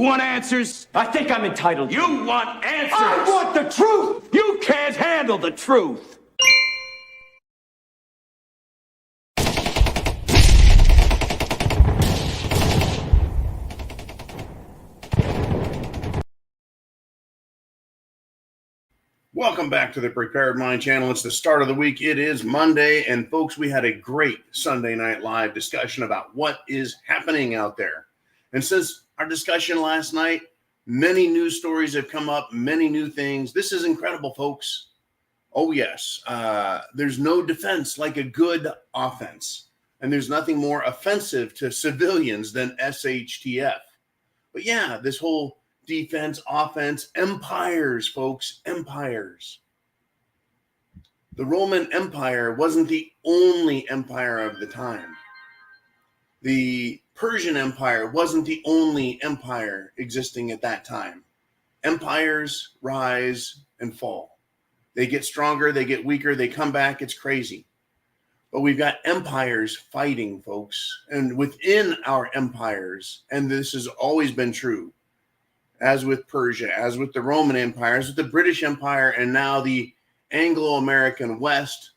want answers? I think I'm entitled. You want answers? I want the truth! You can't handle the truth. Welcome back to the Prepared Mind channel. It's the start of the week. It is Monday, and folks, we had a great Sunday Night Live discussion about what is happening out there. And since our discussion last night, many news stories have come up, many new things. This is incredible, folks. Oh, yes. There's no defense like a good offense, and there's nothing more offensive to civilians than HTF. But yeah, this whole defense, offense, empires, folks, empires. The Roman Empire wasn't the only empire of the time. The Persian Empire wasn't the only empire existing at that time. Empires rise and fall. They get stronger, they get weaker, they come back, it's crazy. But we've got empires fighting, folks, and within our empires, and this has always been true, as with Persia, as with the Roman Empire, as with the British Empire, and now the Anglo-American West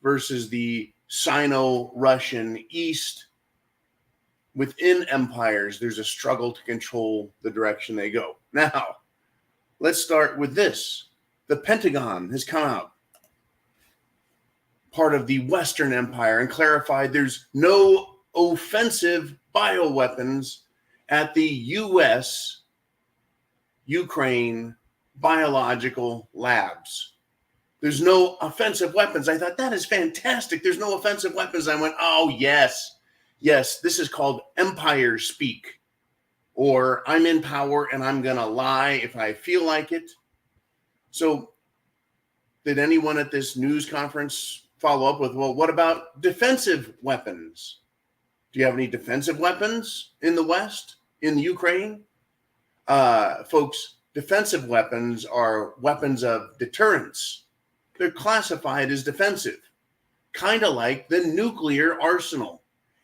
versus the Sino-Russian East. Within empires, there's a struggle to control the direction they go. Now, let's start with this. The Pentagon has come out, part of the Western Empire, and clarified there's no offensive bioweapons at the U.S. Ukraine biological labs. There's no offensive weapons. I thought, that is fantastic. There's no offensive weapons. I went, oh, yes. Yes, this is called empire speak. Or I'm in power and I'm going to lie if I feel like it. So did anyone at this news conference follow up with, well, what about defensive weapons? Do you have any defensive weapons in the West, in the Ukraine? Folks, defensive weapons are weapons of deterrence. They're classified as defensive, kind of like the nuclear arsenal.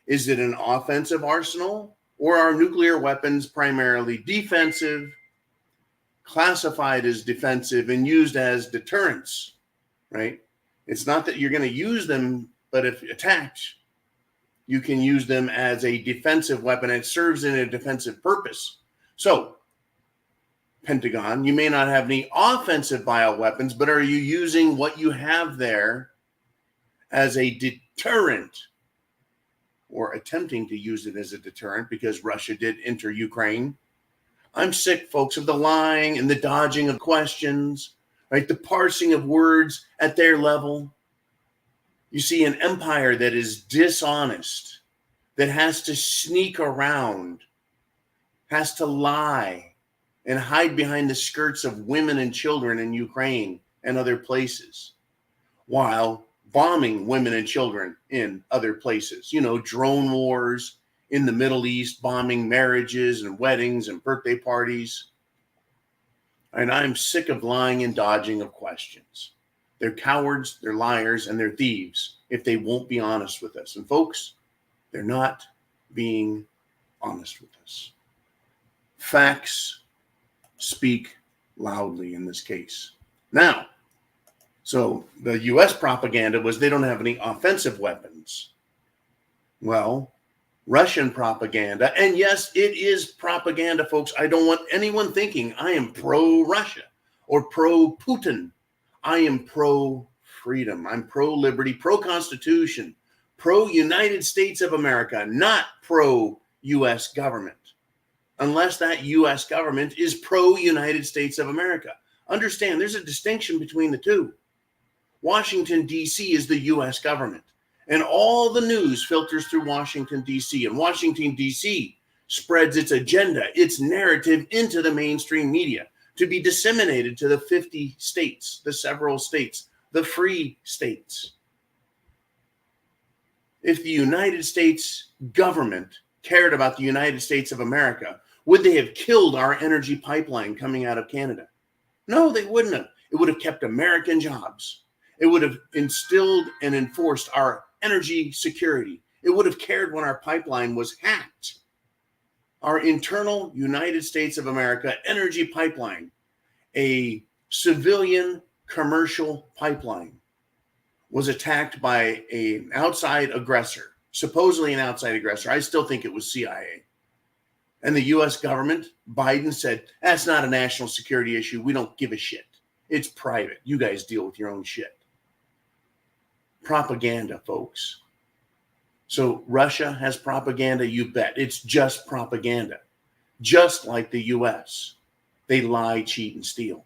Is it an offensive arsenal, or are nuclear weapons primarily defensive, classified as defensive, and used as deterrence, right? It's not that you're going to use them, but if attacked, you can use them as a defensive weapon. It serves in a defensive purpose. So, Pentagon, you may not have any offensive bioweapons, but are you using what you have there as a deterrent, or attempting to use it as a deterrent, because Russia did enter Ukraine? I'm sick, folks, of the lying and the dodging of questions, right? The parsing of words at their level. You see an empire that is dishonest, that has to sneak around, has to lie, and hide behind the skirts of women and children in Ukraine and other places, while bombing women and children in other places. You know, drone wars in the Middle East, bombing marriages and weddings and birthday parties. And I'm sick of lying and dodging of questions. They're cowards, they're liars, and they're thieves if they won't be honest with us. And folks, they're not being honest with us. Facts speak loudly in this case. Now, so the U.S. propaganda was they don't have any offensive weapons. Well, Russian propaganda, and yes, it is propaganda, folks. I don't want anyone thinking I am pro-Russia or pro-Putin. I am pro-freedom. I'm pro-liberty, pro-constitution, pro-United States of America, not pro-U.S. government, unless that U.S. government is pro-United States of America. Understand, there's a distinction between the two. Washington, D.C. is the U.S. government, and all the news filters through Washington, D.C., and Washington, D.C. spreads its agenda, its narrative into the mainstream media to be disseminated to the 50 states, the several states, the free states. If the United States government cared about the United States of America, would they have killed our energy pipeline coming out of Canada? No, they wouldn't have. It would have kept American jobs. It would have instilled and enforced our energy security. It would have cared when our pipeline was hacked. our internal United States of America energy pipeline, a civilian commercial pipeline, was attacked by an outside aggressor, supposedly an outside aggressor. I still think it was CIA. And the US government, Biden, said, that's not a national security issue. We don't give a shit. It's private. You guys deal with your own shit. Propaganda, folks. So Russia has propaganda, you bet. It's just propaganda. Just like the US. They lie, cheat, and steal.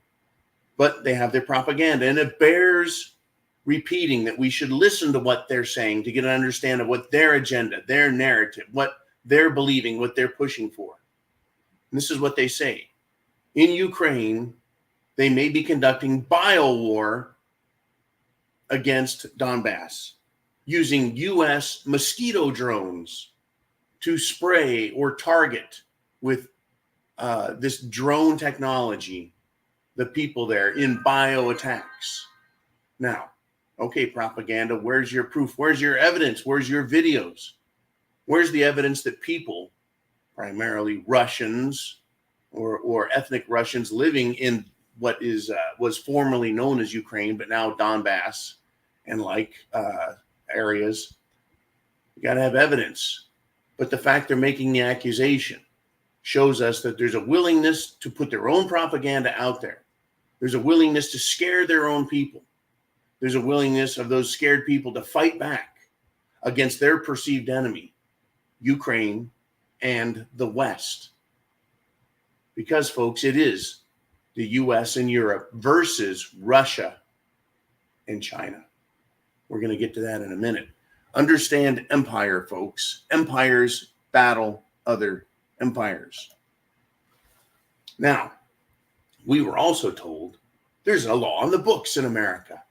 But they have their propaganda, and it bears repeating that we should listen to what they're saying to get an understanding of what their agenda, their narrative, what they're believing, what they're pushing for. And this is what they say. In Ukraine, they may be conducting biowar against Donbass using U.S. mosquito drones to spray or target with this drone technology the people there in bio attacks. Now, okay, propaganda, where's your proof? Where's your evidence? Where's your videos? Where's the evidence that people, primarily Russians or ethnic Russians living in what was formerly known as Ukraine, but now Donbass and areas, you got to have evidence. But the fact they're making the accusation shows us that there's a willingness to put their own propaganda out there. There's a willingness to scare their own people. There's a willingness of those scared people to fight back against their perceived enemy, Ukraine and the West. Because, folks, it is the US and Europe versus Russia and China. We're going to get to that in a minute. Understand empire, folks. Empires battle other empires. Now, we were also told there's a law on the books in America.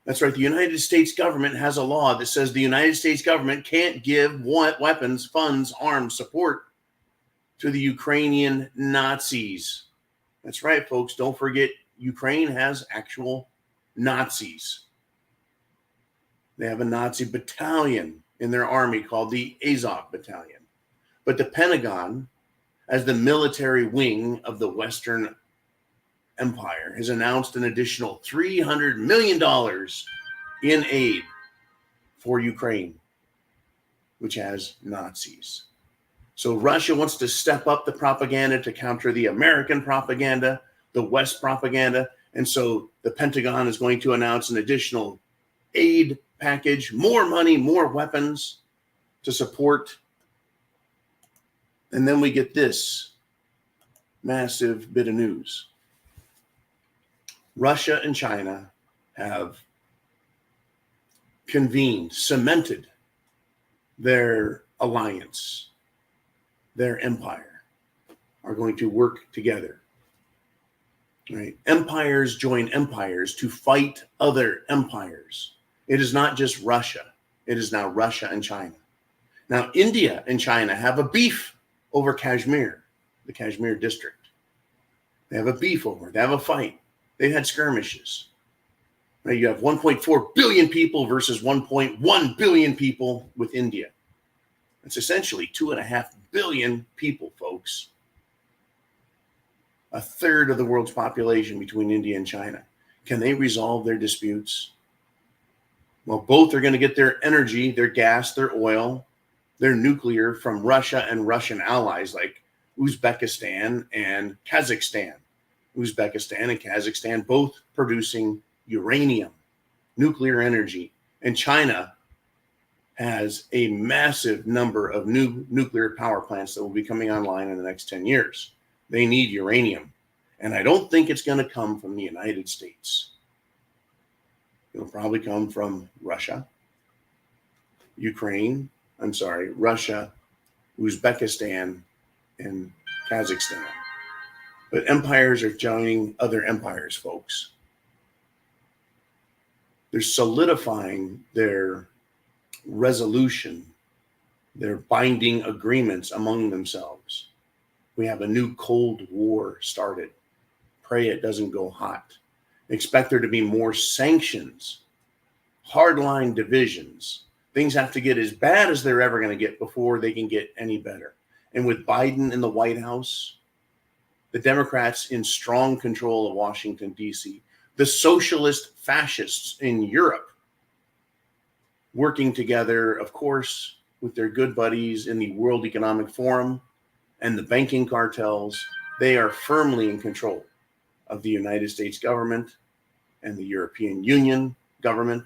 That's right. The United States government has a law that says the United States government can't give weapons, funds, arms, support to the Ukrainian Nazis. That's right, folks. Don't forget, Ukraine has actual Nazis. They have a Nazi battalion in their army called the Azov Battalion. But the Pentagon, as the military wing of the Western Empire, has announced an additional $300 million in aid for Ukraine, which has Nazis. So Russia wants to step up the propaganda to counter the American propaganda, the West propaganda. And so the Pentagon is going to announce an additional aid package, more money, more weapons to support. And then we get this massive bit of news. Russia and China have convened, cemented their alliance, their empire, are going to work together. Right? Empires join empires to fight other empires. It is not just Russia. It is now Russia and China. Now, India and China have a beef over Kashmir, the Kashmir district. They have a beef over it. They have a fight. They've had skirmishes. Now you have 1.4 billion people versus 1.1 billion people with India. It's essentially 2.5 billion people, folks. A third of the world's population between India and China. Can they resolve their disputes? Well, both are going to get their energy, their gas, their oil, their nuclear from Russia and Russian allies like Uzbekistan and Kazakhstan. Uzbekistan and Kazakhstan both producing uranium, nuclear energy. And China has a massive number of new nuclear power plants that will be coming online in the next 10 years. They need uranium. And I don't think it's going to come from the United States. It'll probably come from Russia, Russia, Uzbekistan, and Kazakhstan. But empires are joining other empires, folks. They're solidifying their resolution, their binding agreements among themselves. We have a new Cold War started. Pray it doesn't go hot. Expect there to be more sanctions, hardline divisions. Things have to get as bad as they're ever going to get before they can get any better. And with Biden in the White House, the Democrats in strong control of Washington, D.C., the socialist fascists in Europe working together, of course, with their good buddies in the World Economic Forum and the banking cartels, they are firmly in control of the United States government and the European Union government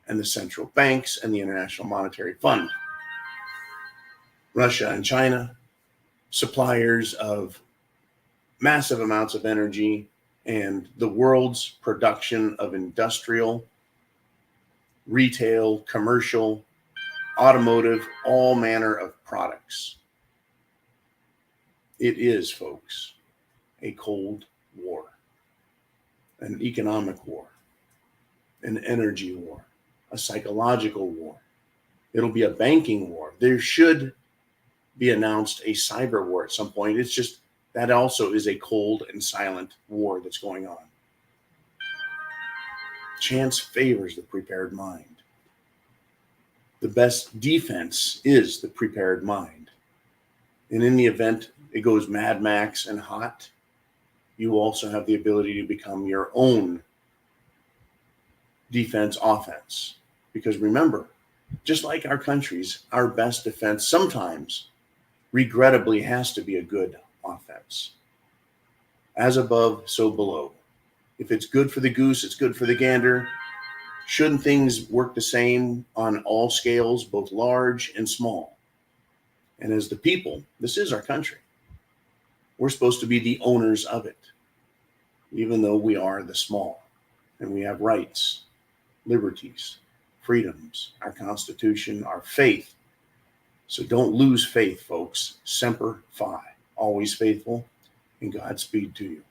and the central banks and the International Monetary Fund. Russia and China, suppliers of massive amounts of energy and the world's production of industrial, retail, commercial, automotive, all manner of products. It is, folks, a cold war, an economic war, an energy war, a psychological war. It'll be a banking war. There should be announced a cyber war at some point. It's just that also is a cold and silent war that's going on. Chance favors the prepared mind. The best defense is the prepared mind. And in the event it goes Mad Max and hot, you also have the ability to become your own defense offense. Because remember, just like our countries, our best defense sometimes, regrettably, has to be a good offense. As above, so below. If it's good for the goose, it's good for the gander. Shouldn't things work the same on all scales, both large and small? And as the people, this is our country. We're supposed to be the owners of it, even though we are the small and we have rights, liberties, freedoms, our Constitution, our faith. So don't lose faith, folks. Semper Fi, always faithful, and Godspeed to you.